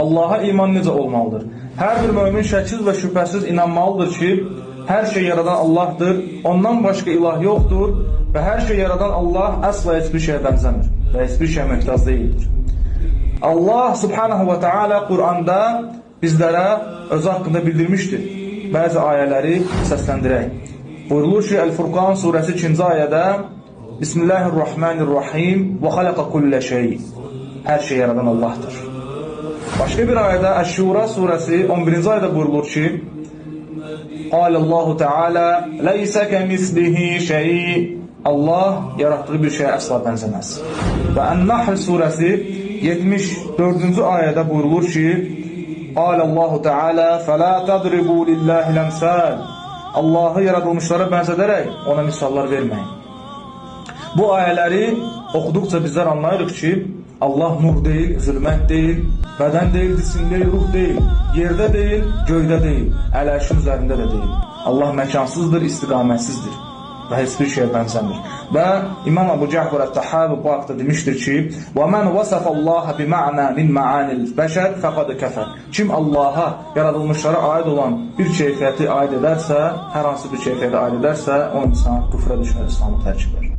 Allaha iman necə olmalıdır? Hər bir mömin şəksiz və şübhəsiz inanmalıdır ki, hər şey yaradan Allahdır, ondan başqa ilah yoxdur və hər şey yaradan Allah əsla heç bir şeyə bənzəmir və heç bir şeyə möhtac deyildir. Allah subhanahu və teala Quranda bizlərə özü haqqında bildirmişdir. Bəzi ayələri səsləndirək. Buyurulur ki, Əl-Furqan surəsi 2-ci ayədə Bismillahirrahmanirrahim və xaləqə kullə şey. Hər şey yaradan Allahdır. Başqa bir ayədə Əş-Şura surəsi 11-ci ayədə buyurulur ki, Qalallahu Teala leysə kəmislihi şey. Allah yaratdığı bir şeyə əsla bənzəməz. Və Ən-Nahl surəsi 74-cü ayədə buyurulur ki, Qalallahu Teala fələ tədribu lillahi ləmsəl. Allahı yaradılmışlara bənzədərək ona misallar verməyin. Bu ayələri oxuduqca bizlər anlayırıq ki, Allah nur deyil, zülmət deyil, bədən deyil, cisim deyil, ruh deyil, yerdə deyil, göydə deyil, ələşin üzərində də deyil. Allah məkansızdır, istiqamətsizdir və heç bir şeyə bənzəmir. Və İmam Əbu Cəfər Ət-Təhavi bu haqda demişdir ki, وَمَنْ وَسَفَ اللّٰهَ بِمَعْنَى مِنْ مَعَانِ الْبَشَرِ فَقَدْ كَفَرْ. Kim Allaha yaradılmışlara aid olan bir keyfiyyəti aid edərsə, hər hansı bir keyfiyyəti aid edərsə, o insan küfrə düşər, İslamı tərk edər.